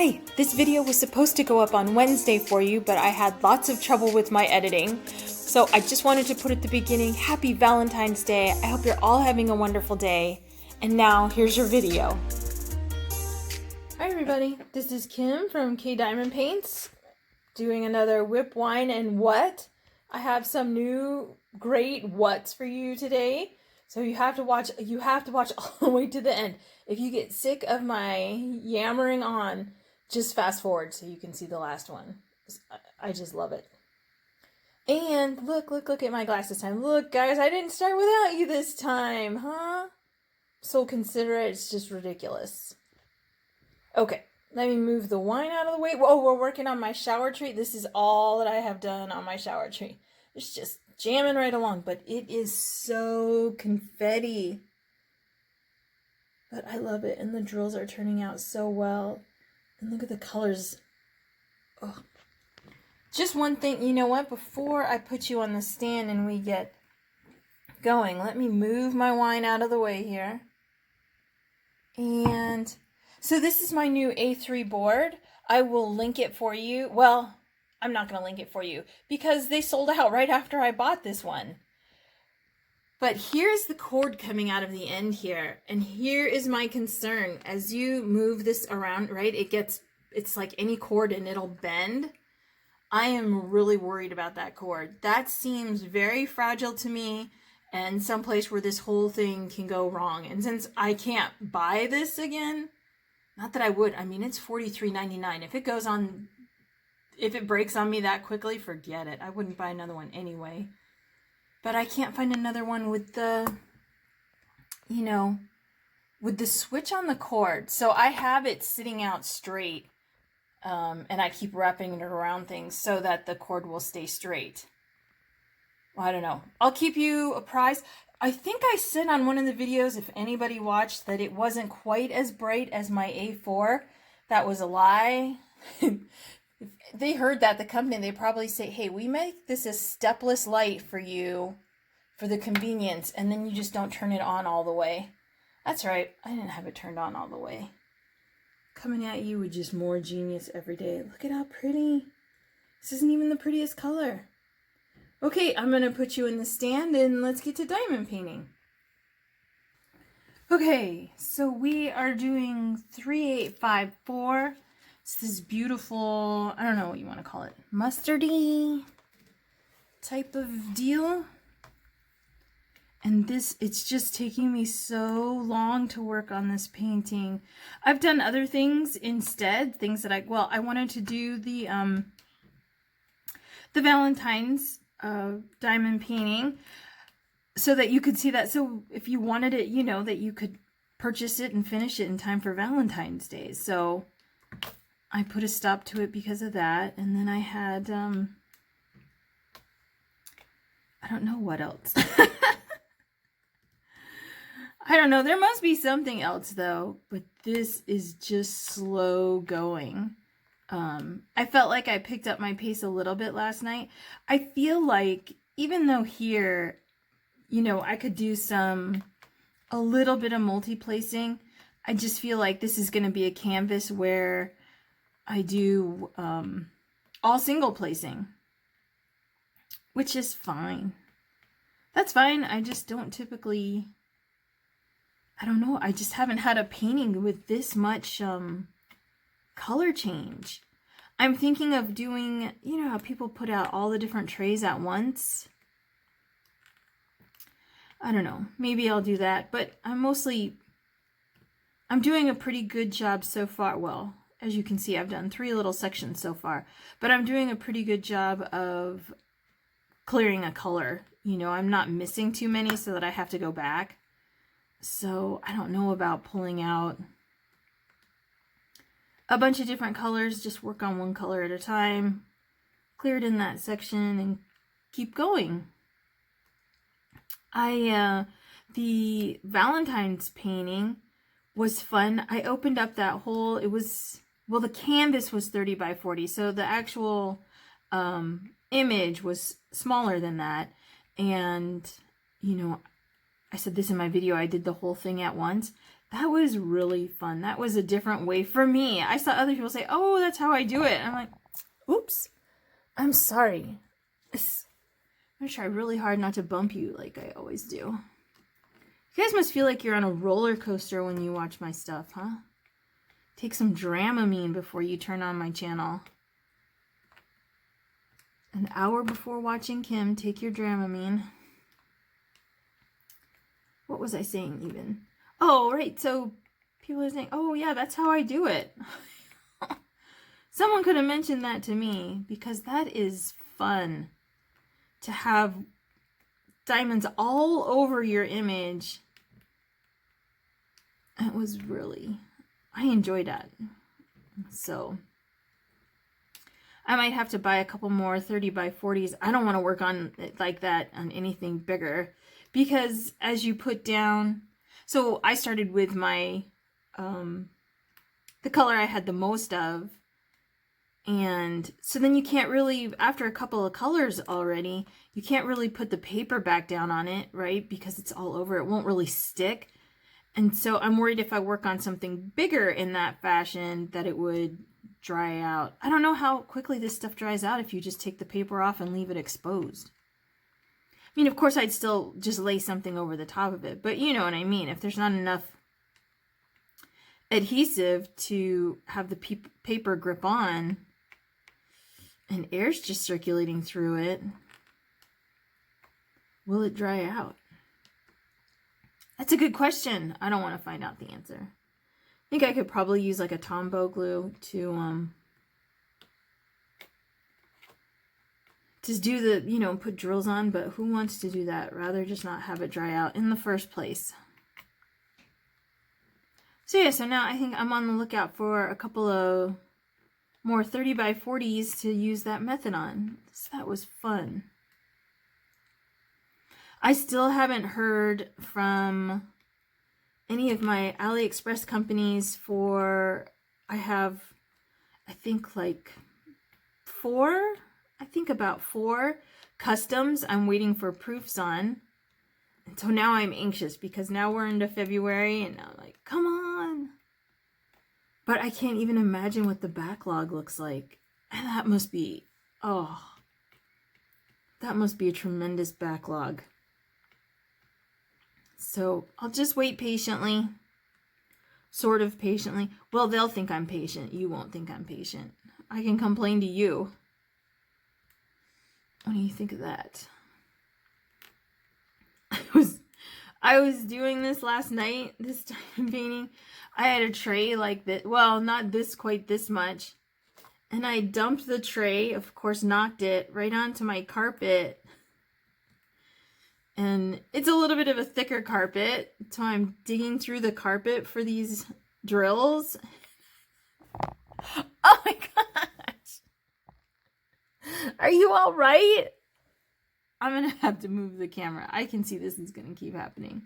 Hi! This video was supposed to go up on Wednesday for you, but I had lots of trouble with my editing. So I just wanted to put at the beginning, Happy Valentine's Day. I hope you're all having a wonderful day. And now, here's your video. Hi everybody, this is Kim from K Diamond Paints, doing another whip wine and what. I have some new great whats for you today. So you have to watch all the way to the end. If you get sick of my yammering on, just fast forward so you can see the last one. I just love it. And look at my glass this time. Look, guys, I didn't start without you this time, huh? So considerate, it's just ridiculous. Okay, let me move the wine out of the way. Whoa, we're working on my shower tree. This is all that I have done on my shower tree. It's just jamming right along, but it is so confetti. But I love it, and the drills are turning out so well. And look at the colors. Oh. Just one thing, you know what? Before I put you on the stand and we get going, let me move my wine out of the way here. And so this is my new A3 board. I will link it for you. Well, I'm not going to link it for you because they sold out right after I bought this one. But here's the cord coming out of the end here. And here is my concern. As you move this around, right, it's like any cord and it'll bend. I am really worried about that cord. That seems very fragile to me and someplace where this whole thing can go wrong. And since I can't buy this again, not that I would, I mean, it's $43.99. If it breaks on me that quickly, forget it. I wouldn't buy another one anyway. But I can't find another one with the, with the switch on the cord. So I have it sitting out straight, and I keep wrapping it around things so that the cord will stay straight. Well, I don't know. I'll keep you apprised. I think I said on one of the videos, if anybody watched, that it wasn't quite as bright as my A4. That was a lie. If they heard that, the company, they probably say, hey, we make this a stepless light for you for the convenience, and then you just don't turn it on all the way. That's right, I didn't have it turned on all the way. Coming at you with just more genius every day. Look at how pretty. This isn't even the prettiest color. Okay, I'm going to put you in the stand and let's get to diamond painting. Okay, so we are doing 3854. It's this beautiful, I don't know what you want to call it, mustardy type of deal. And it's just taking me so long to work on this painting. I've done other things instead, things that I wanted to do the Valentine's diamond painting so that you could see that. So if you wanted it, that you could purchase it and finish it in time for Valentine's Day. So I put a stop to it because of that. And then I had, I don't know what else. I don't know. There must be something else though, but this is just slow going. I felt like I picked up my pace a little bit last night. I feel like even though here, I could do a little bit of multi-placing, I just feel like this is going to be a canvas where I do all single placing, which is fine. That's fine. I just don't typically, I don't know. I just haven't had a painting with this much color change. I'm thinking of doing, how people put out all the different trays at once. I don't know. Maybe I'll do that, but I'm doing a pretty good job so far. Well, as you can see, I've done 3 little sections so far, but I'm doing a pretty good job of clearing a color. I'm not missing too many so that I have to go back. So I don't know about pulling out a bunch of different colors. Just work on one color at a time, clear it in that section, and keep going. The Valentine's painting was fun. I opened up that whole, the canvas was 30 by 40, so the actual image was smaller than that. And, I said this in my video, I did the whole thing at once. That was really fun. That was a different way for me. I saw other people say, oh, that's how I do it. And I'm like, oops, I'm sorry. I'm going to try really hard not to bump you like I always do. You guys must feel like you're on a roller coaster when you watch my stuff, huh? Take some Dramamine before you turn on my channel. An hour before watching Kim, take your Dramamine. What was I saying even? Oh, right. So people are saying, oh, yeah, that's how I do it. Someone could have mentioned that to me, because that is fun to have diamonds all over your image. It was really, I enjoyed that. So I might have to buy a couple more 30 by 40s. I don't want to work on it like that on anything bigger, because as you put down, so I started with my, the color I had the most of. And so then you can't really, after a couple of colors already, you can't really put the paper back down on it, right? Because it's all over. It won't really stick. And so I'm worried if I work on something bigger in that fashion that it would dry out. I don't know how quickly this stuff dries out if you just take the paper off and leave it exposed. I mean, of course, I'd still just lay something over the top of it, but you know what I mean. If there's not enough adhesive to have the paper grip on, and air's just circulating through it, will it dry out? That's a good question. I don't want to find out the answer. I think I could probably use like a Tombow glue to just do the, you know, put drills on, but who wants to do that? Rather just not have it dry out in the first place. So yeah, so now I think I'm on the lookout for a couple of more 30 by 40s to use that method on. So that was fun. I still haven't heard from any of my AliExpress companies for, I have, I think like about four customs I'm waiting for proofs on. And so now I'm anxious because now we're into February and I'm like, come on. But I can't even imagine what the backlog looks like. And that must be, oh, that must be a tremendous backlog. So I'll just wait patiently, sort of patiently. Well, they'll think I'm patient. You won't think I'm patient. I can complain to you. What do you think of that? I was doing this last night, this diamond painting. I had a tray like that. Well, not this quite this much. And I dumped the tray, of course, knocked it right onto my carpet. And it's a little bit of a thicker carpet, so I'm digging through the carpet for these drills. Oh my gosh! Are you all right? I'm gonna have to move the camera. I can see this is gonna keep happening.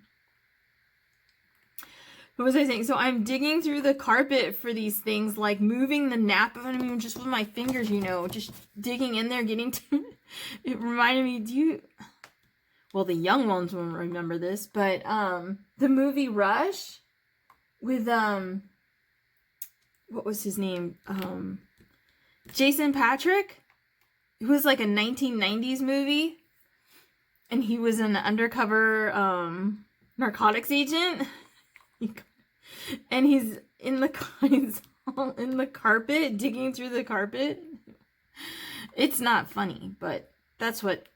What was I saying? So I'm digging through the carpet for these things, like moving the nap of them, just with my fingers, you know, just digging in there, getting to it. Reminded me, well, the young ones won't remember this, but the movie Rush with what was his name? Jason Patrick. It was like a 1990s movie, and he was an undercover narcotics agent. And he's in the carpet, digging through the carpet. It's not funny, but that's what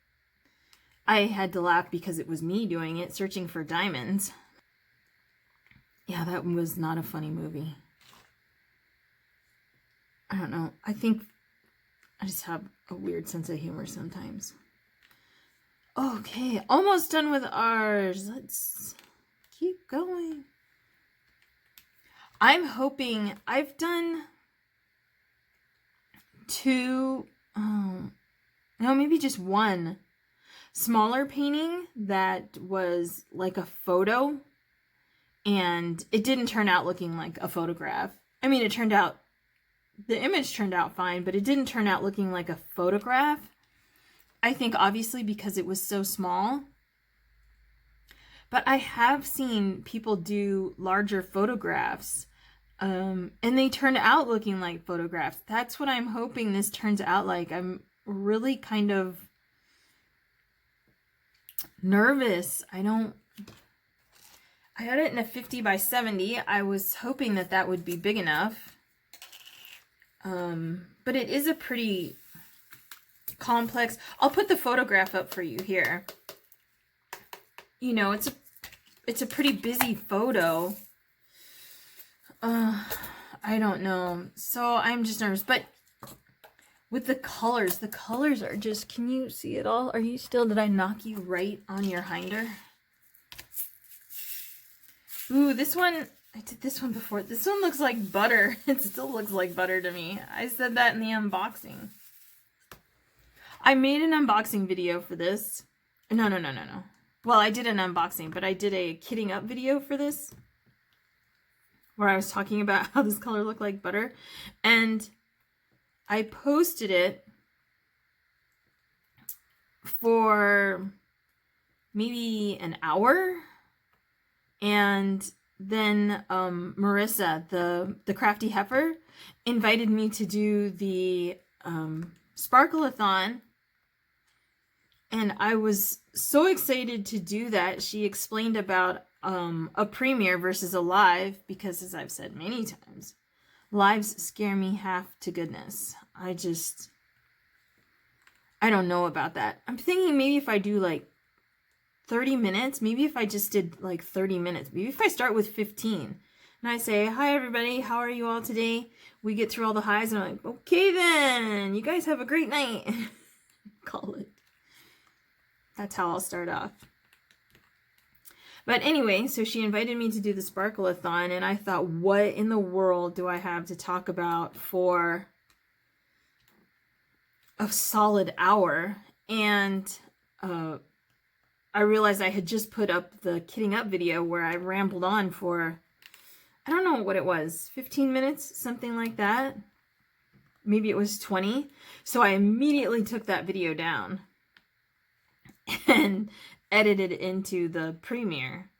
I had to laugh because it was me doing it, searching for diamonds. Yeah, that was not a funny movie. I don't know. I think I just have a weird sense of humor sometimes. Okay, almost done with ours. Let's keep going. I'm hoping I've done two, no, maybe just one smaller painting that was like a photo, and it didn't turn out looking like a photograph. I mean, the image turned out fine, but it didn't turn out looking like a photograph. I think obviously because it was so small. But I have seen people do larger photographs, and they turn out looking like photographs. That's what I'm hoping this turns out like. I'm really kind of nervous. I had it in a 50 by 70. I was hoping that that would be big enough. But it is a pretty complex. I'll put the photograph up for you here. You know, it's a pretty busy photo. I don't know. So I'm just nervous. But with the colors are just, can you see it all? Are you still, did I knock you right on your hinder? Ooh, this one, I did this one before. This one looks like butter. It still looks like butter to me. I said that in the unboxing. I made an unboxing video for this. No. Well, I did an unboxing, but I did a kitting up video for this where I was talking about how this color looked like butter. And I posted it for maybe an hour. And then Marissa, the crafty heifer, invited me to do the Sparkle-a-thon. And I was so excited to do that. She explained about a premiere versus a live, because as I've said many times, lives scare me half to goodness. I don't know about that. I'm thinking maybe if I do like 30 minutes, maybe if I just did like 30 minutes, maybe if I start with 15 and I say, hi everybody, how are you all today? We get through all the highs and I'm like, okay then, you guys have a great night. Call it. That's how I'll start off. But anyway, so she invited me to do the Sparkle-a-thon, and I thought, what in the world do I have to talk about for a solid hour? And I realized I had just put up the kitting up video where I rambled on for, I don't know what it was, 15 minutes, something like that. Maybe it was 20. So I immediately took that video down and edited into the premiere.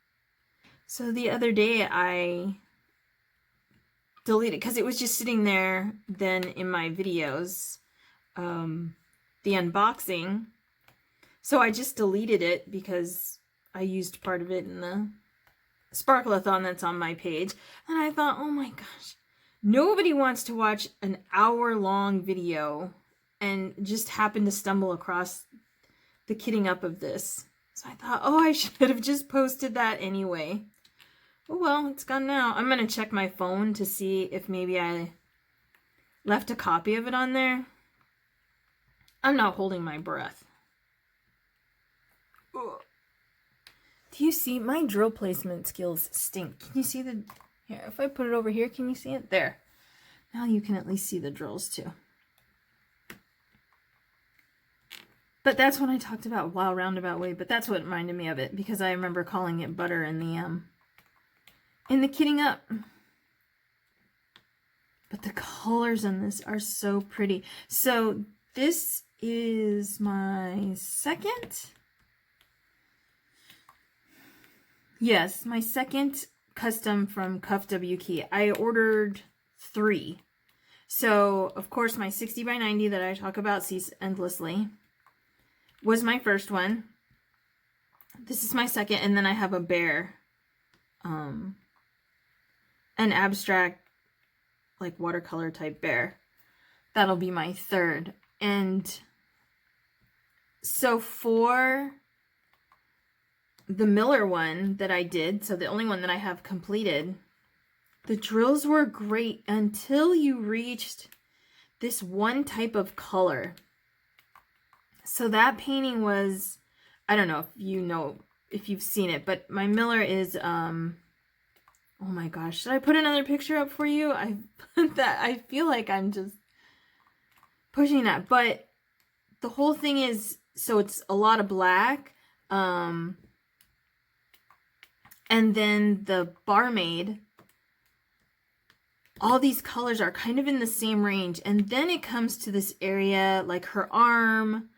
So the other day I deleted, because it was just sitting there then in my videos, the unboxing. So I just deleted it because I used part of it in the Sparkle-a-thon that's on my page. And I thought, oh my gosh, nobody wants to watch an hour-long video and just happen to stumble across the kitting up of this. So I thought, oh, I should have just posted that anyway. Oh well, it's gone now. I'm going to check my phone to see if maybe I left a copy of it on there. I'm not holding my breath. Ugh. Do you see? My drill placement skills stink. Can you see the... Here, if I put it over here, can you see it? There. Now you can at least see the drills too. But that's when I talked about Wow Roundabout Way, but that's what reminded me of it, because I remember calling it butter in the kitting up. But the colors on this are so pretty. So this is my second. Yes, my second custom from KUFWKEY. I ordered 3. So, of course, my 60 by 90 that I talk about Cease Endlessly was my first one. This is my second, and then I have a bear. An abstract, like watercolor type bear. That'll be my third. And so for the Miller one that I did, so the only one that I have completed, the drills were great until you reached this one type of color. So that painting was, I don't know if you've seen it, but my Miller is, oh my gosh, should I put another picture up for you? I feel like I'm just pushing that, but the whole thing is, so it's a lot of black, and then the barmaid, all these colors are kind of in the same range, and then it comes to this area like her arm,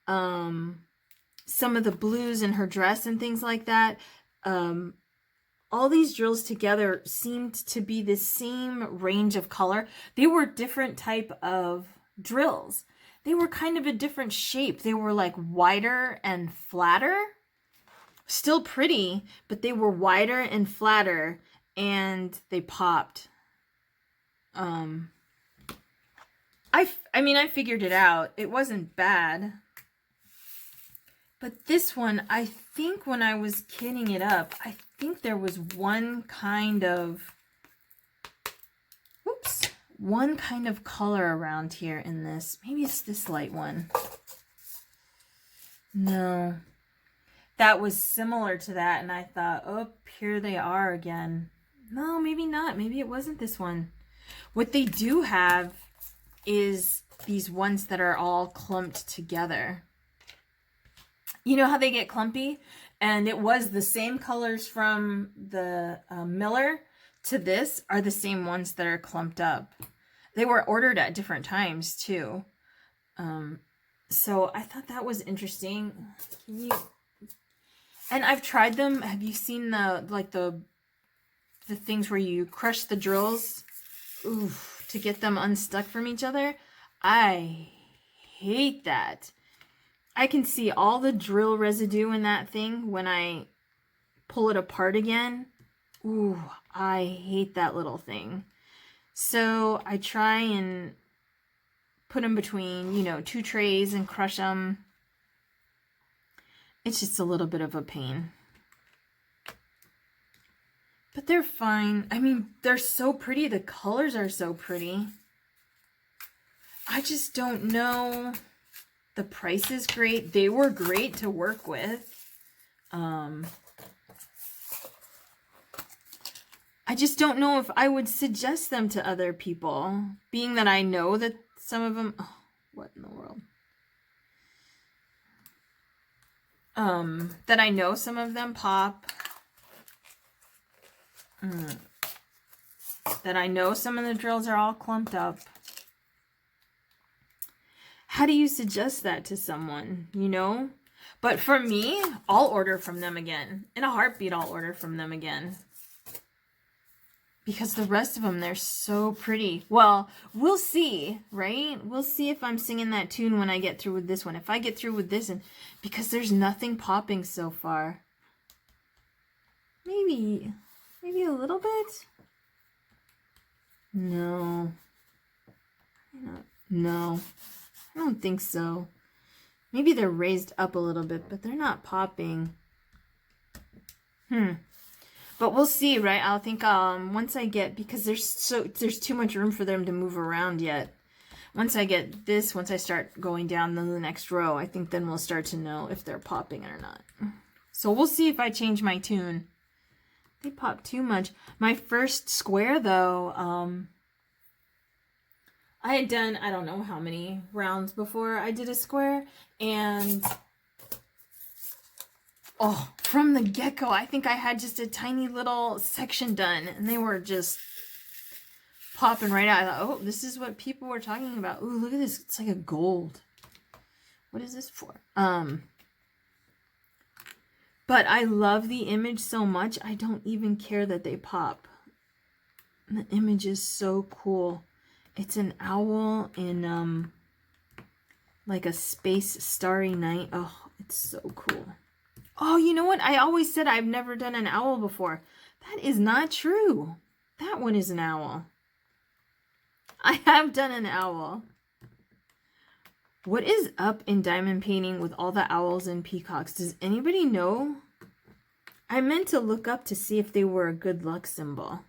some of the blues in her dress and things like that. all these drills together seemed to be the same range of color. They were different type of drills. They were kind of a different shape. They were like wider and flatter. Still pretty, but they were wider and flatter, and they popped. I mean, I figured it out. It wasn't bad. But this one, I think when I was kitting it up, I think there was one kind of, one kind of color around here in this. Maybe it's this light one. No. That was similar to that, and I thought, oh, here they are again. No, maybe not. Maybe it wasn't this one. What they do have is these ones that are all clumped together. You know how they get clumpy? And it was the same colors from the Miller to this are the same ones that are clumped up. They were ordered at different times too. So I thought that was interesting. And I've tried them. Have you seen the things where you crush the drills to get them unstuck from each other? I hate that. I can see all the drill residue in that thing when I pull it apart again. Ooh, I hate that little thing. So I try and put them between, you know, 2 trays and crush them. It's just a little bit of a pain. But they're fine. I mean, they're so pretty. The colors are so pretty. I just don't know. The price is great. They were great to work with. I just don't know if I would suggest them to other people, being that I know that some of them, oh, what in the world? That I know some of them pop. That I know some of the drills are all clumped up. How do you suggest that to someone, you know? But for me, I'll order from them again. In a heartbeat, I'll order from them again. Because the rest of them, they're so pretty. Well, we'll see, right? We'll see if I'm singing that tune when I get through with this one. If I get through with this, and because there's nothing popping so far. Maybe a little bit? No. No. I don't think so. Maybe they're raised up a little bit, but they're not popping. But we'll see, right? I'll think once I get, because there's too much room for them to move around yet. Once I get this, once I start going down the next row, I think then we'll start to know if they're popping or not. So we'll see if I change my tune. They pop too much. My first square though, I had done, I don't know how many rounds before I did a square, and oh, from the get-go, I think I had just a tiny little section done, and they were just popping right out. I thought, oh, this is what people were talking about. Ooh, look at this. It's like a gold. What is this for? But I love the image so much, I don't even care that they pop. The image is so cool. It's an owl in like a space starry night. Oh, it's so cool. Oh, you know what? I always said I've never done an owl before. That is not true. That one is an owl. I have done an owl. What is up in diamond painting with all the owls and peacocks? Does anybody know? I meant to look up to see if they were a good luck symbol.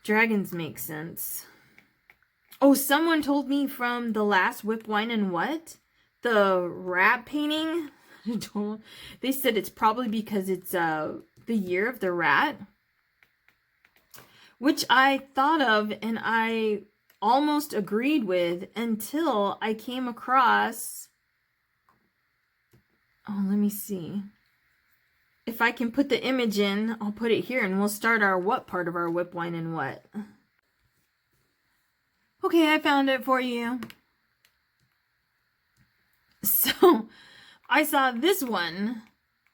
Dragons make sense. Oh, someone told me from the last Whip Wine and what? The rat painting? They said it's probably because it's the year of the rat. Which I thought of and I almost agreed with until I came across... Oh, let me see. If I can put the image in, I'll put it here and we'll start our what part of our Whip Wine and what. Okay, I found it for you. So, I saw this one.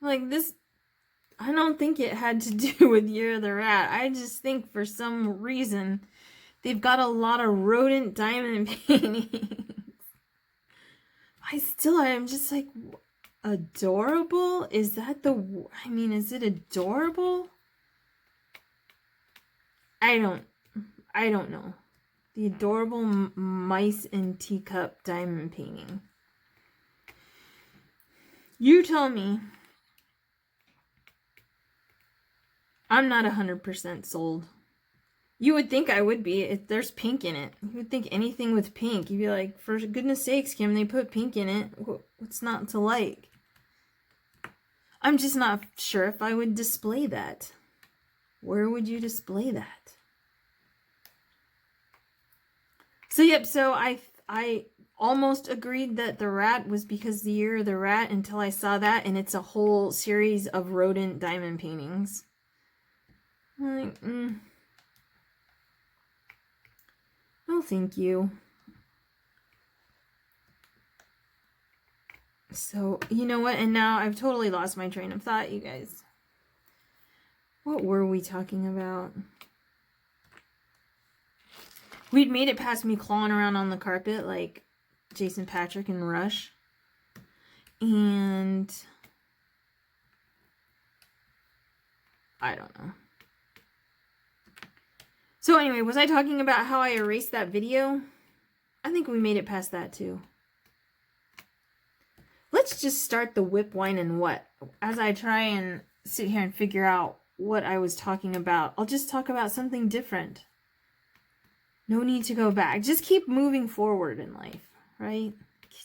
Like this, I don't think it had to do with Year of the Rat. I just think for some reason they've got a lot of rodent diamond paintings. I'm just like, adorable? Is that I mean, is it adorable? I don't know. The adorable mice and teacup diamond painting. You tell me. I'm not 100% sold. You would think I would be if there's pink in it. You would think anything with pink. You'd be like, for goodness sakes, Kim, they put pink in it. What's not to like? I'm just not sure if I would display that. Where would you display that? So, yep, so I almost agreed that the rat was because the Year of the Rat until I saw that, and it's a whole series of rodent diamond paintings. I'm like, oh, thank you. So, you know what? And now I've totally lost my train of thought, you guys. What were we talking about? We'd made it past me clawing around on the carpet like Jason Patrick and Rush. And I don't know. So anyway, was I talking about how I erased that video? I think we made it past that too. Let's just start the whip wine and what? As I try and sit here and figure out what I was talking about, I'll just talk about something different. No need to go back. Just keep moving forward in life, right?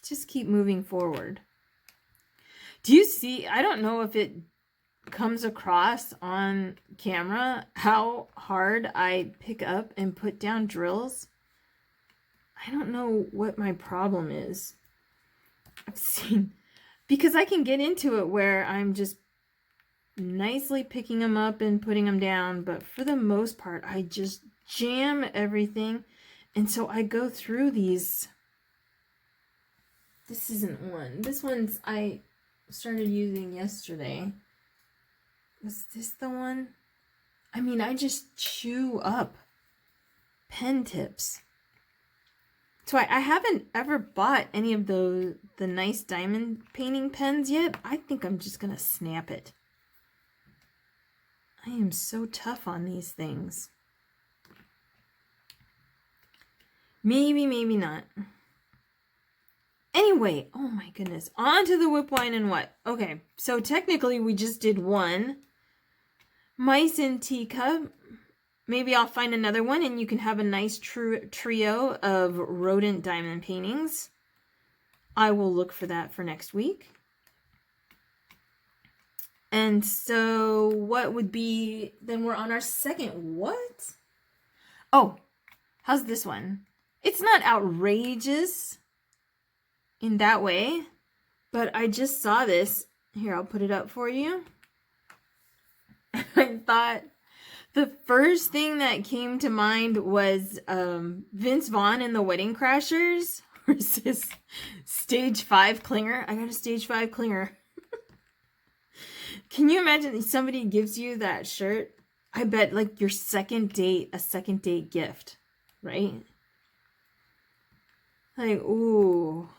Just keep moving forward. Do you see? I don't know if it comes across on camera how hard I pick up and put down drills. I don't know what my problem is. I've seen, because I can get into it where I'm just nicely picking them up and putting them down, but for the most part I just jam everything, and so I go through these. This isn't one. This one's I started using yesterday. Was this the one? I mean, I just chew up pen tips. So I haven't ever bought any of the nice diamond painting pens yet. I think I'm just gonna snap it. I am so tough on these things. Maybe, maybe not. Anyway, oh my goodness. On to the whip wine and what? Okay, so technically we just did one. Mice and teacup. Maybe I'll find another one and you can have a nice trio of rodent diamond paintings. I will look for that for next week. And so what would be, then we're on our second, what? Oh, how's this one? It's not outrageous in that way, but I just saw this. Here, I'll put it up for you. I thought the first thing that came to mind was Vince Vaughn and the Wedding Crashers versus Stage 5 Clinger. I got a Stage 5 Clinger. Can you imagine somebody gives you that shirt? I bet like your second date, a second date gift, right? Like, ooh,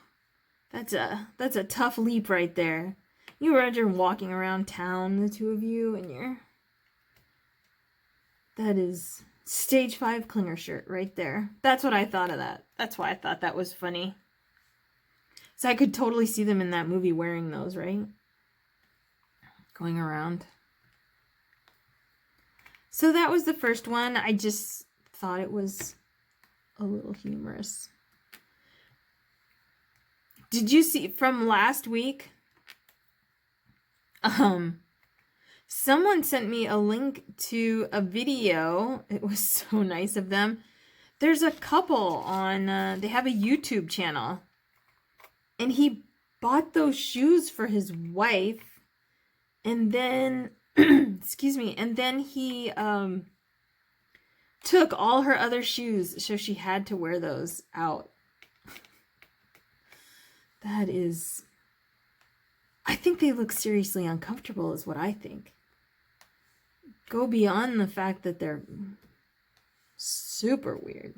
that's a tough leap right there. You imagine walking around town, the two of you, and that is Stage 5 Clinger shirt right there. That's what I thought of that. That's why I thought that was funny. So I could totally see them in that movie wearing those, right? Going around. So that was the first one. I just thought it was a little humorous. Did you see from last week? Someone sent me a link to a video. It was so nice of them. There's a couple on, they have a YouTube channel. And he bought those shoes for his wife. And then, excuse me, and then he took all her other shoes, so she had to wear those out. That is, I think they look seriously uncomfortable is what I think. go beyond the fact that they're super weird.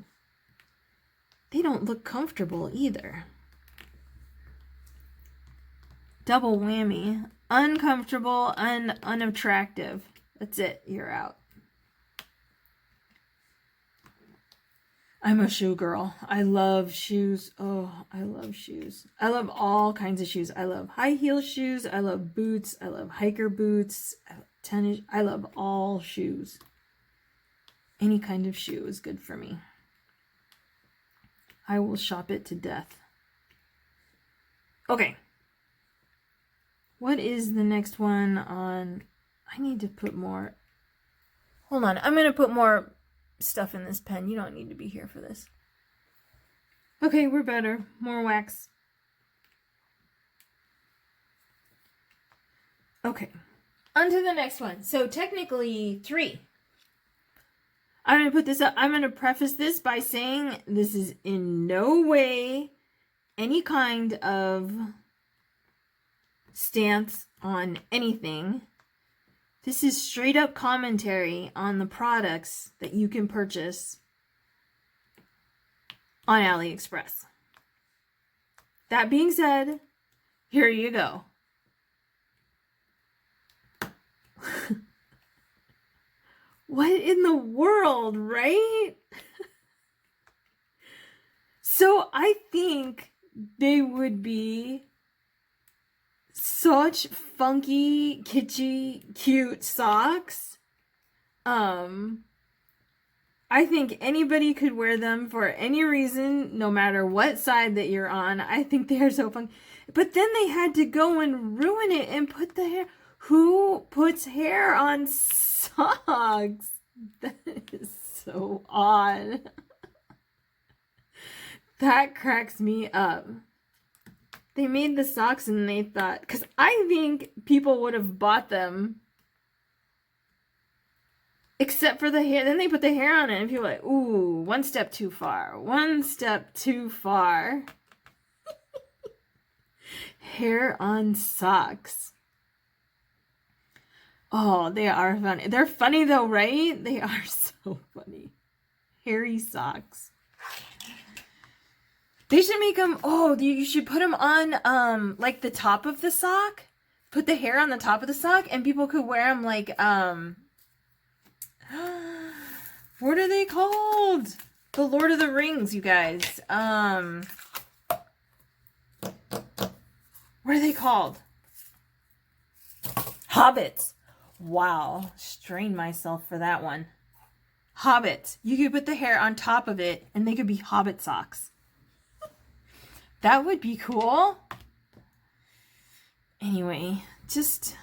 They don't look comfortable either. Double whammy. Uncomfortable and unattractive. That's it. You're out. I'm a shoe girl. I love shoes. Oh, I love shoes. I love all kinds of shoes. I love high heel shoes. I love boots. I love hiker boots. I love tennis. I love all shoes. Any kind of shoe is good for me. I will shop it to death. Okay. What is the next one on? I need to put more. Hold on. I'm going to put more stuff in this pen. You don't need to be here for this. Okay, we're better. More wax. Okay. On to the next one. So technically 3. I'm going to put this up. I'm going to preface this by saying this is in no way any kind of stance on anything. This is straight up commentary on the products that you can purchase on AliExpress. That being said, here you go. What in the world, right? So I think they would be such funky, kitschy, cute socks. I think anybody could wear them for any reason, no matter what side that you're on. I think they are so funky. But then they had to go and ruin it and put the hair. Who puts hair on socks? That is so odd. That cracks me up. They made the socks and they thought, because I think people would have bought them except for the hair. Then they put the hair on it and people are like, ooh, one step too far. One step too far. Hair on socks. Oh, they are funny. They're funny though, right? They are so funny. Hairy socks. They should make them, oh, you should put them on, like the top of the sock. Put the hair on the top of the sock and people could wear them like, what are they called? The Lord of the Rings, you guys. What are they called? Hobbits. Wow, strained myself for that one. Hobbits. You could put the hair on top of it and they could be Hobbit socks. That would be cool. Anyway, just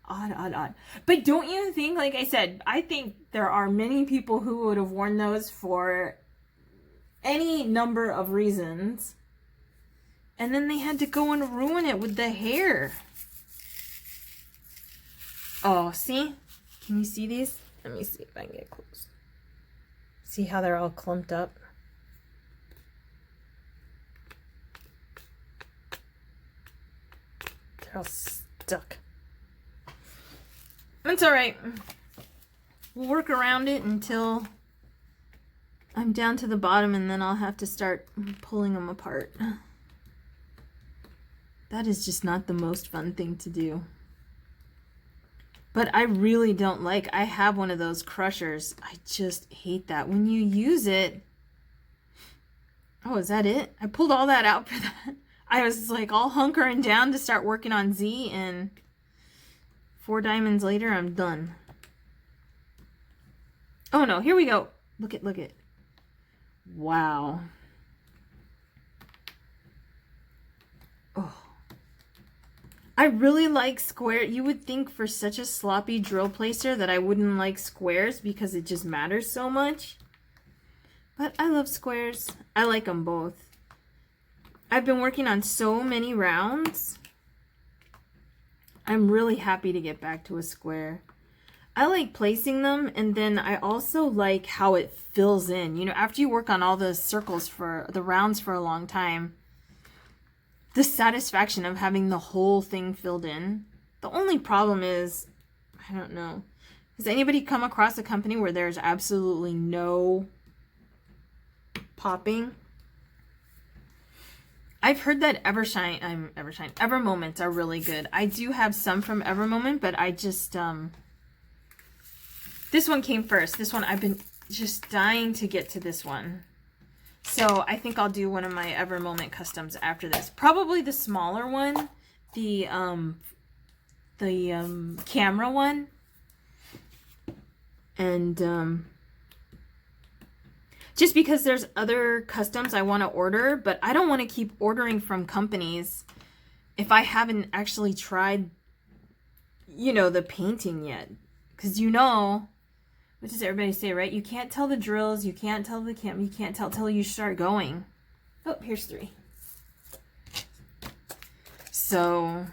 odd. But don't you think, like I said, I think there are many people who would have worn those for any number of reasons. And then they had to go and ruin it with the hair. Oh, see? Can you see these? Let me see if I can get close. See how they're all clumped up? They're all stuck. That's alright. We'll work around it until I'm down to the bottom and then I'll have to start pulling them apart. That is just not the most fun thing to do. But I really don't like, I have one of those crushers. I just hate that. When you use it, oh, is that it? I pulled all that out for that. I was like all hunkering down to start working on Z and 4 diamonds later, I'm done. Oh no, here we go. Look it. Wow. Oh. I really like square. You would think for such a sloppy drill placer that I wouldn't like squares because it just matters so much. But I love squares. I like them both. I've been working on so many rounds. I'm really happy to get back to a square. I like placing them, and then I also like how it fills in. You know, after you work on all the circles for the rounds for a long time, the satisfaction of having the whole thing filled in. The only problem is I don't know. Has anybody come across a company where there's absolutely no popping? I've heard that Evermoments are really good. I do have some from Evermoment, but I just, this one came first. This one, I've been just dying to get to this one. So I think I'll do one of my Evermoment customs after this. Probably the smaller one, the camera one. And, just because there's other customs I want to order, but I don't want to keep ordering from companies if I haven't actually tried, you know, the painting yet. Because you know, what does everybody say, right? You can't tell the drills, you can't tell the you can't tell till you start going. Oh, here's 3. So,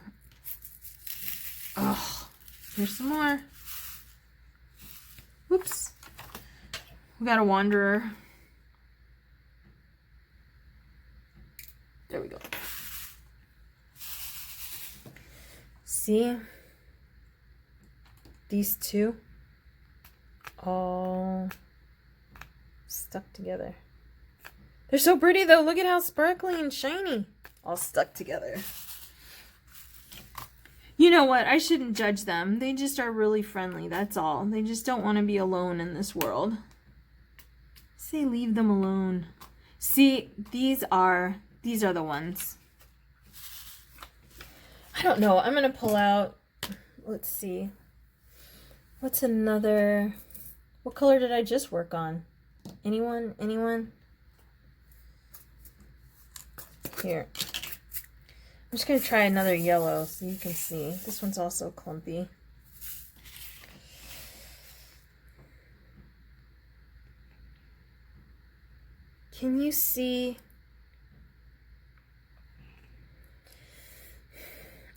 oh, here's some more. Whoops. We got a wanderer. There we go. See? These two all stuck together. They're so pretty though. Look at how sparkly and shiny. All stuck together. You know what? I shouldn't judge them. They just are really friendly. That's all. They just don't want to be alone in this world. Say leave them alone. See, these are the ones. I don't know. I'm going to pull out, let's see. What's another, what color did I just work on? Anyone? Anyone? Here. I'm just going to try another yellow so you can see. This one's also clumpy. Can you see?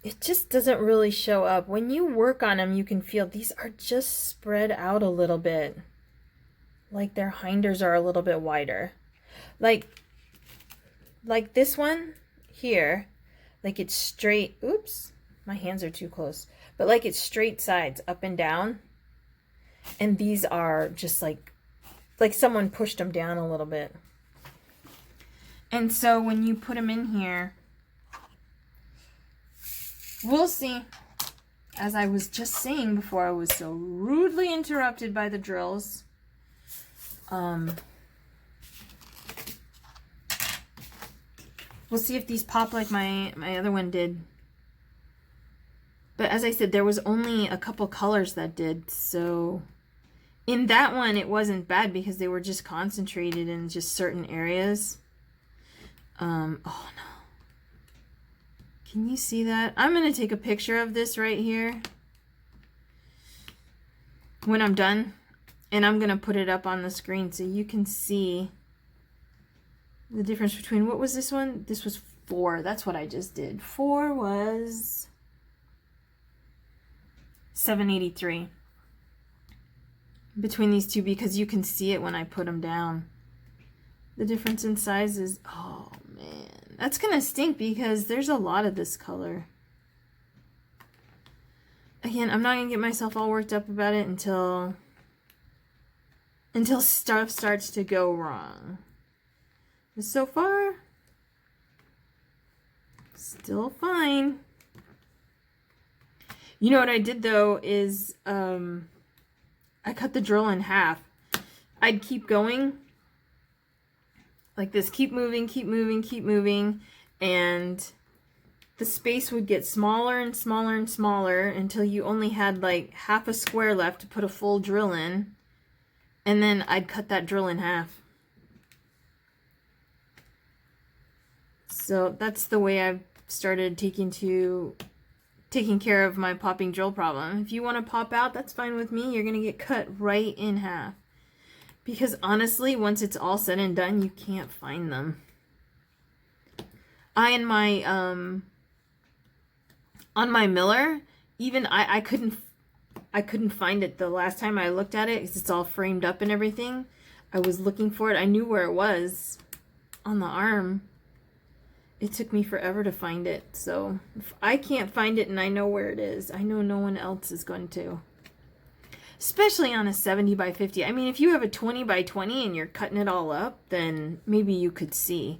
It just doesn't really show up. When you work on them, you can feel these are just spread out a little bit. Like their hinders are a little bit wider. Like this one here, like it's straight. Oops, my hands are too close. But like it's straight sides up and down. And these are just like someone pushed them down a little bit. And so when you put them in here, we'll see. As I was just saying before, I was so rudely interrupted by the drills. We'll see if these pop like my other one did. But as I said, there was only a couple colors that did. So in that one, it wasn't bad because they were just concentrated in just certain areas. Oh no. Can you see that? I'm going to take a picture of this right here when I'm done, and I'm going to put it up on the screen so you can see the difference between, what was this one? This was 4. That's what I just did. 4 was $7.83 between these two, because you can see it when I put them down. The difference in sizes. Oh man. That's going to stink because there's a lot of this color. Again, I'm not going to get myself all worked up about it until stuff starts to go wrong. But so far, still fine. You know what I did though is I cut the drill in half. I'd keep going like this, keep moving, keep moving, keep moving, and the space would get smaller and smaller and smaller until you only had like half a square left to put a full drill in, and then I'd cut that drill in half. So that's the way I've started taking care of my popping drill problem. If you want to pop out, that's fine with me. You're going to get cut right in half. Because honestly, once it's all said and done, you can't find them. On my Miller, even I couldn't find it the last time I looked at it, because it's all framed up and everything. I was looking for it. I knew where it was on the arm. It took me forever to find it. So if I can't find it and I know where it is, I know no one else is going to. especially on a 70 by 50. I mean, if you have a 20 by 20 and you're cutting it all up, then maybe you could see,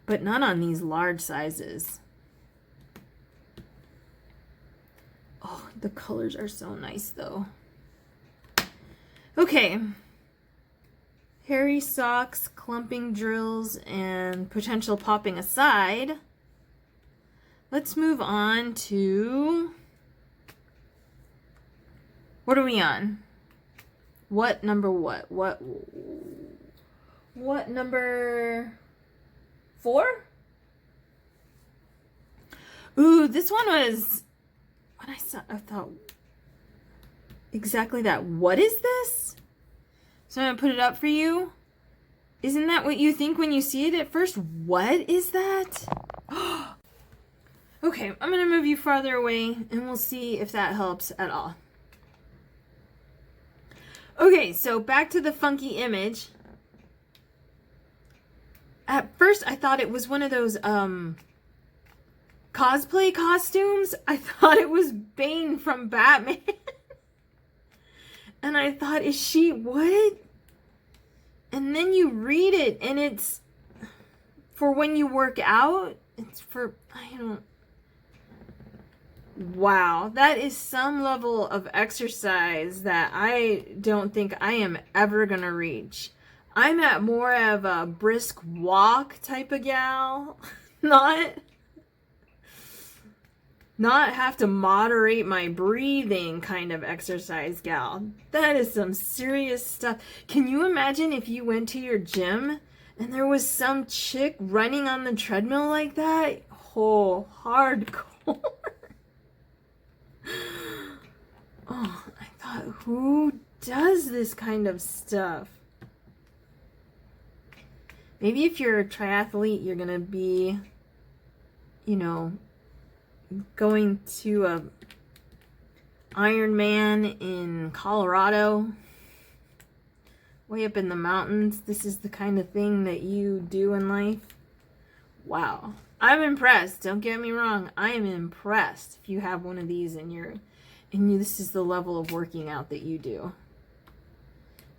but not on these large sizes. Oh, the colors are so nice though. Okay. Hairy socks, clumping drills, and potential popping aside. Let's move on to, what are we on? What number what? What number 4? Ooh, this one was, when I saw, I thought exactly that. What is this? So I'm gonna put it up for you. Isn't that what you think when you see it at first? What is that? Okay, I'm gonna move you farther away and we'll see if that helps at all. Okay, so back to the funky image. At first I thought it was one of those cosplay costumes. I thought it was Bane from Batman. And I thought, is she what? And then you read it and it's for when you work out. It's for, I don't. Wow, that is some level of exercise that I don't think I am ever gonna reach. I'm at more of a brisk walk type of gal, not have to moderate my breathing kind of exercise gal. That is some serious stuff. Can you imagine if you went to your gym and there was some chick running on the treadmill like that? Oh, hardcore. Oh, I thought, who does this kind of stuff? Maybe if you're a triathlete, you're gonna be, you know, going to a Ironman in Colorado, way up in the mountains. This is the kind of thing that you do in life. Wow. I'm impressed. Don't get me wrong. I am impressed if you have one of these and this is the level of working out that you do.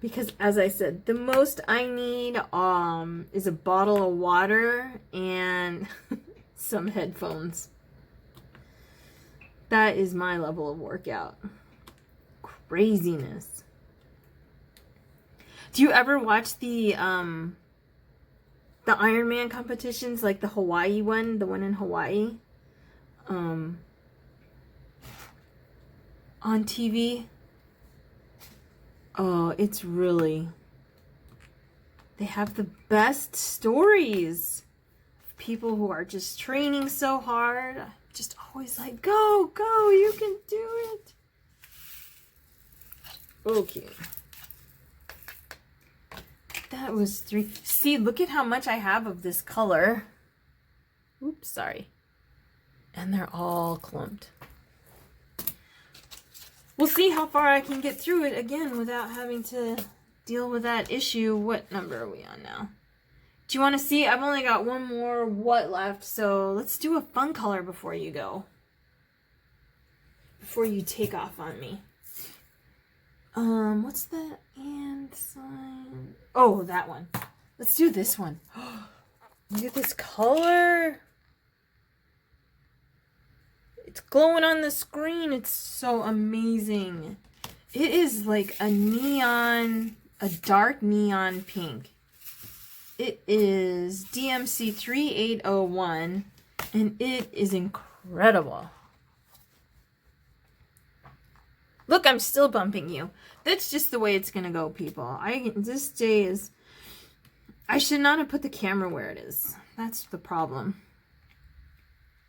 Because as I said, the most I need is a bottle of water and some headphones. That is my level of workout. Craziness. Do you ever watch the Ironman competitions, like the Hawaii one, the one in Hawaii, on TV? Oh, it's really, they have the best stories of people who are just training so hard. Just always like, go, go, you can do it. Okay. That was 3. See, look at how much I have of this color. Oops, sorry. And they're all clumped. We'll see how far I can get through it again without having to deal with that issue. What number are we on now? Do you want to see? I've only got one more what left, so let's do a fun color before you go. Before you take off on me. What's the and sign? Oh, that one. Let's do this one. Look at this color. It's glowing on the screen. It's so amazing. It is like a neon, a dark neon pink. It is DMC 3801 and it is incredible. Look, I'm still bumping you. That's just the way it's gonna go, people. This day is, I should not have put the camera where it is. That's the problem.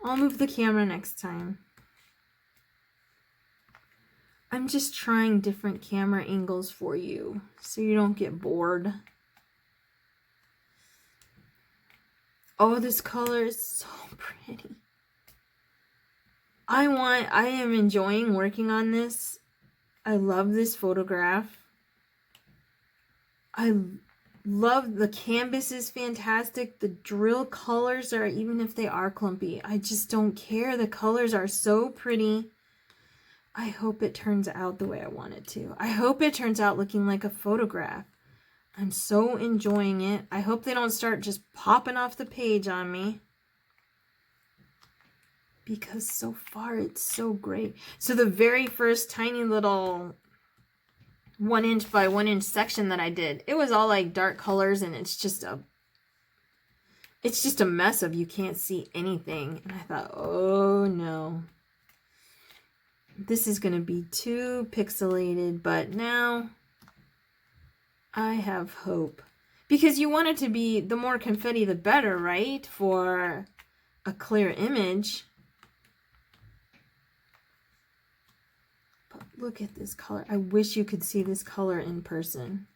I'll move the camera next time. I'm just trying different camera angles for you so you don't get bored. Oh, this color is so pretty. I am enjoying working on this. I love this photograph. I love the canvas is fantastic. The drill colors are, even if they are clumpy, I just don't care. The colors are so pretty. I hope it turns out the way I want it to. I hope it turns out looking like a photograph. I'm so enjoying it. I hope they don't start just popping off the page on me, because so far it's so great. So the very first tiny little 1 inch by 1 inch section that I did, it was all like dark colors, and it's just a mess of you can't see anything. And I thought, oh no, this is going to be too pixelated, but now I have hope, because you want it to be, the more confetti the better, right? For a clear image. But look at this color. I wish you could see this color in person.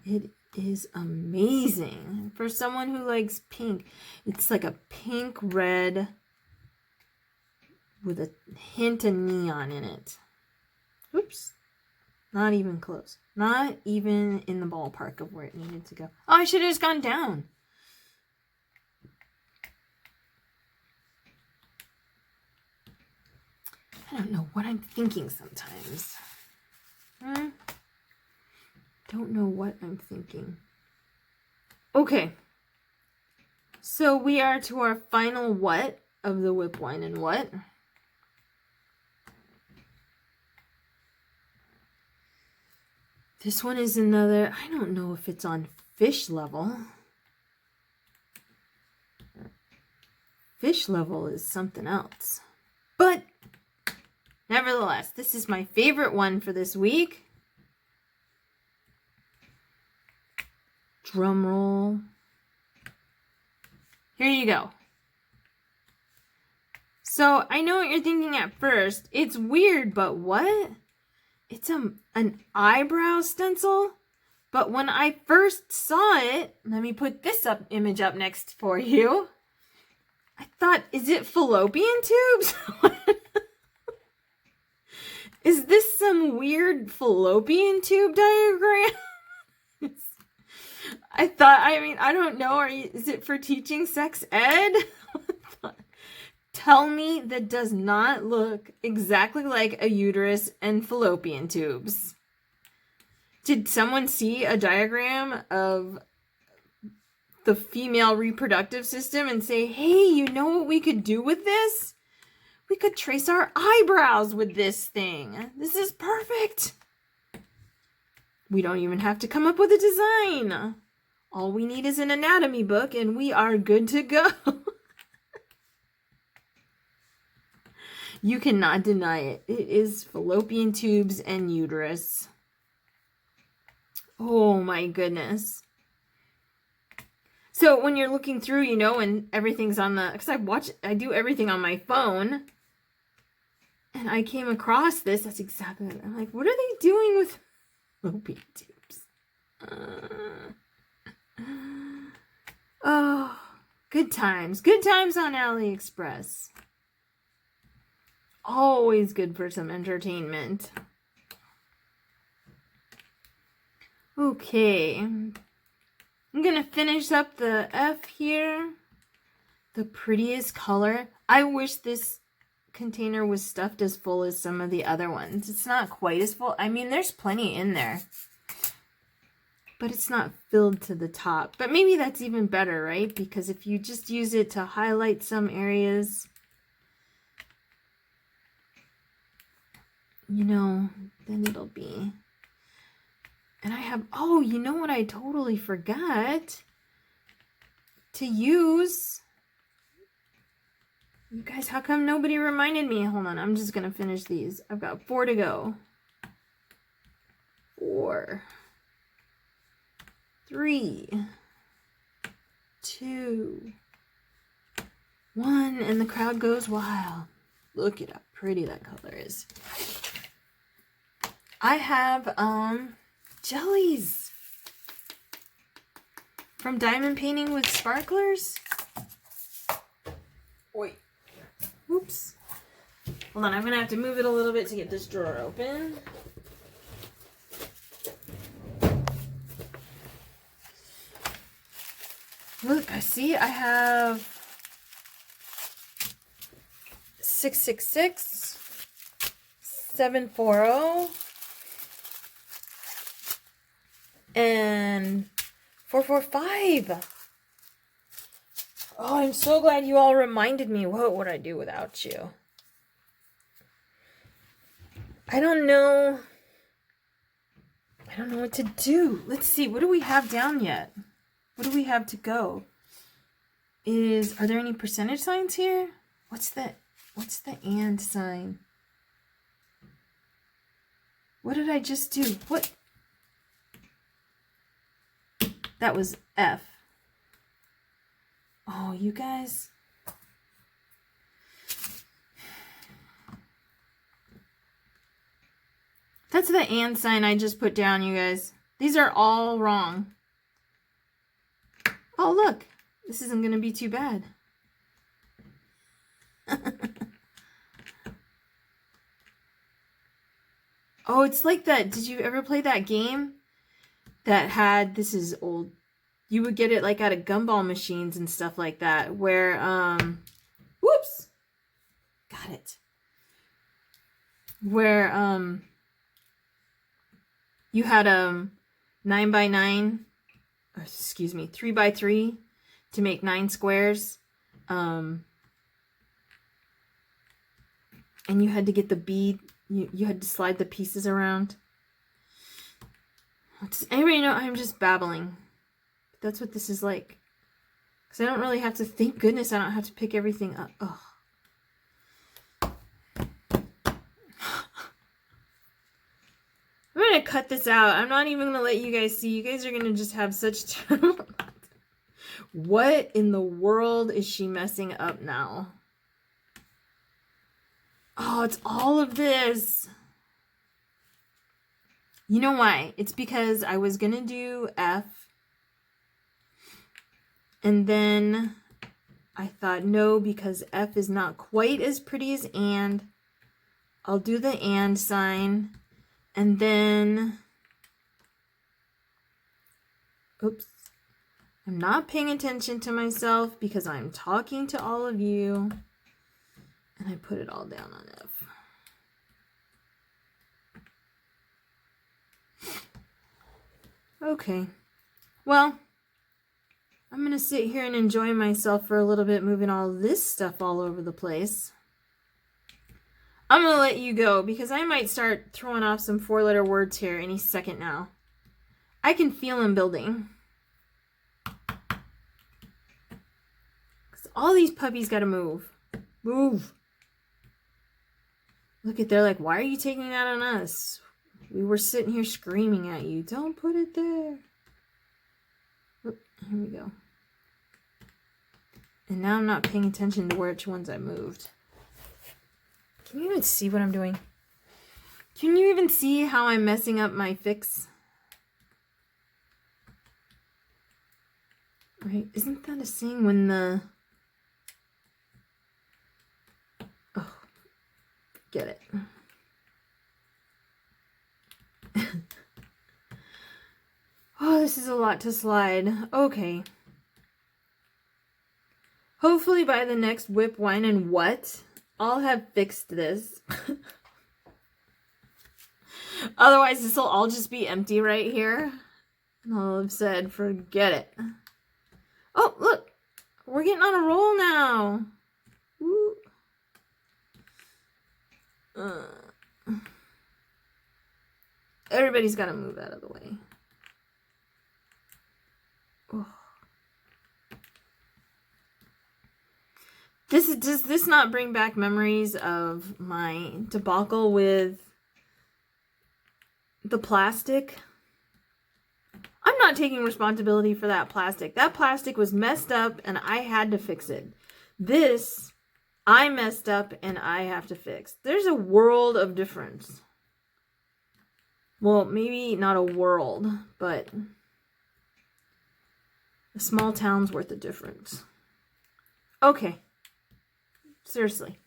It is amazing. For someone who likes pink, it's like a pink red with a hint of neon in it. Oops. Not even close. Not even in the ballpark of where it needed to go. Oh, I should have just gone down. I don't know what I'm thinking sometimes. Don't know what I'm thinking. Okay. So we are to our final what of the whip wine and what? This one is another, I don't know if it's on fish level. Fish level is something else. But nevertheless, this is my favorite one for this week. Drum roll. Here you go. So I know what you're thinking at first. It's weird, but what? It's an eyebrow stencil. But when I first saw it, let me put this image up next for you. I thought, is it fallopian tubes? Is this some weird fallopian tube diagram? I thought, I mean, I don't know. Is it for teaching sex ed? Tell me that does not look exactly like a uterus and fallopian tubes. Did someone see a diagram of the female reproductive system and say, hey, you know what we could do with this? We could trace our eyebrows with this thing. This is perfect. We don't even have to come up with a design. All we need is an anatomy book and we are good to go. You cannot deny it. It is fallopian tubes and uterus. Oh my goodness. So when you're looking through, you know, and everything's on the, because I do everything on my phone. And I came across this. That's exactly what I'm like, what are they doing with fallopian tubes? Oh, good times. Good times on AliExpress. Always good for some entertainment. Okay. I'm going to finish up the F here. The prettiest color. I wish this container was stuffed as full as some of the other ones. It's not quite as full. I mean, there's plenty in there. But it's not filled to the top. But maybe that's even better, right? Because if you just use it to highlight some areas, you know, then it'll be. And I have, oh, you know what I totally forgot to use? You guys, how come nobody reminded me? Hold on, I'm just going to finish these. I've got 4 to go. 4, 3, 2, 1, and the crowd goes wild. Look at how pretty that color is. I have jellies from Diamond Painting with Sparklers. Wait. Oops. Hold on, I'm gonna have to move it a little bit to get this drawer open. Look, I see I have 666, 740 and 445. Oh, I'm so glad you all reminded me. What would I do without you? I don't know. I don't know what to do. Let's see. What do we have down yet? What do we have to go? Are there any percentage signs here? What's the and sign? What did I just do? What? That was F. Oh, you guys. That's the and sign I just put down, you guys. These are all wrong. Oh, look. This isn't going to be too bad. Oh, it's like that. Did you ever play that game that had, this is old, you would get it like out of gumball machines and stuff like that, where, whoops, got it. Where, you had, 9x9, or excuse me, 3x3 to make 9 squares, and you had to get the bead. You had to slide the pieces around. Does anybody know? I'm just babbling. But that's what this is like. Because I don't really have to, thank goodness I don't have to pick everything up. Oh. I'm going to cut this out. I'm not even going to let you guys see. You guys are going to just have such terrible... What in the world is she messing up now? Oh, it's all of this. You know why? It's because I was going to do F. And then I thought, no, because F is not quite as pretty as and. I'll do the and sign. And then, oops. I'm not paying attention to myself because I'm talking to all of you. And I put it all down on F. Okay. Well, I'm going to sit here and enjoy myself for a little bit, moving all this stuff all over the place. I'm going to let you go because I might start throwing off some 4-letter words here any second now. I can feel them building. Because all these puppies got to move. Move. Look at, they're like, why are you taking that on us? We were sitting here screaming at you. Don't put it there. Oop, here we go. And now I'm not paying attention to which ones I moved. Can you even see what I'm doing? Can you even see how I'm messing up my fix? Right? Isn't that a saying when the... Oh, get it. Oh, this is a lot to slide. Okay. Hopefully by the next WIP Wine and What, I'll have fixed this. Otherwise, this will all just be empty right here. And I'll have said, forget it. Oh, look. We're getting on a roll now. Woo. Everybody's got to move out of the way. Oh. Does this not bring back memories of my debacle with the plastic? I'm not taking responsibility for that plastic. That plastic was messed up and I had to fix it. This, I messed up and I have to fix. There's a world of difference. Well, maybe not a world, but a small town's worth of difference. Okay. Seriously.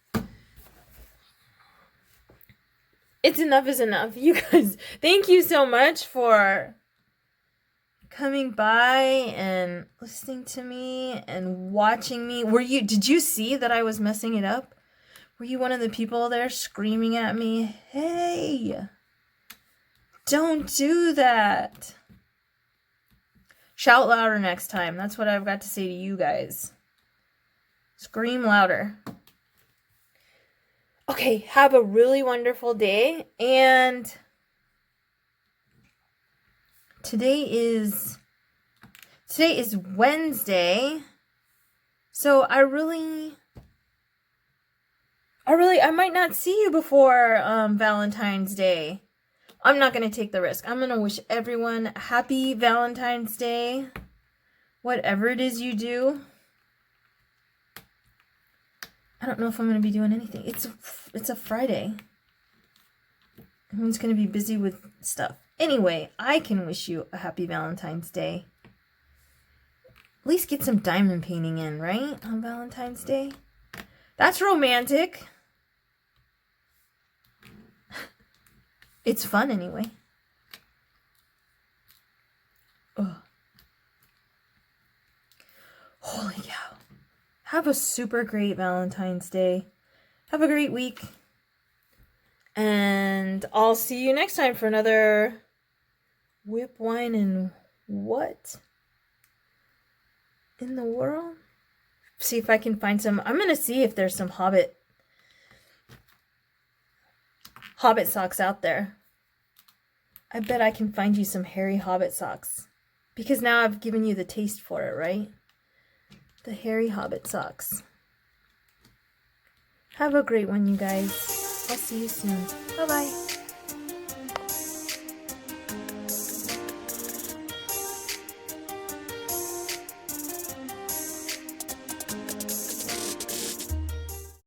It's enough is enough. You guys, thank you so much for coming by and listening to me and watching me. Did you see that I was messing it up? Were you one of the people there screaming at me, hey, don't do that? Shout louder next time. That's what I've got to say to you guys. Scream louder. Okay, have a really wonderful day. And today is Wednesday. So I might not see you before Valentine's Day. I'm not going to take the risk. I'm going to wish everyone a happy Valentine's Day. Whatever it is you do. I don't know if I'm going to be doing anything. It's a Friday. Everyone's going to be busy with stuff. Anyway, I can wish you a happy Valentine's Day. At least get some diamond painting in, right? On Valentine's Day. That's romantic. It's fun anyway. Ugh. Holy cow. Have a super great Valentine's Day. Have a great week. And I'll see you next time for another whip wine and what in the world? See if I can find some. I'm going to see if there's some Hobbit socks out there. I bet I can find you some hairy Hobbit socks. Because now I've given you the taste for it, right? The hairy Hobbit socks. Have a great one, you guys. I'll see you soon. Bye-bye.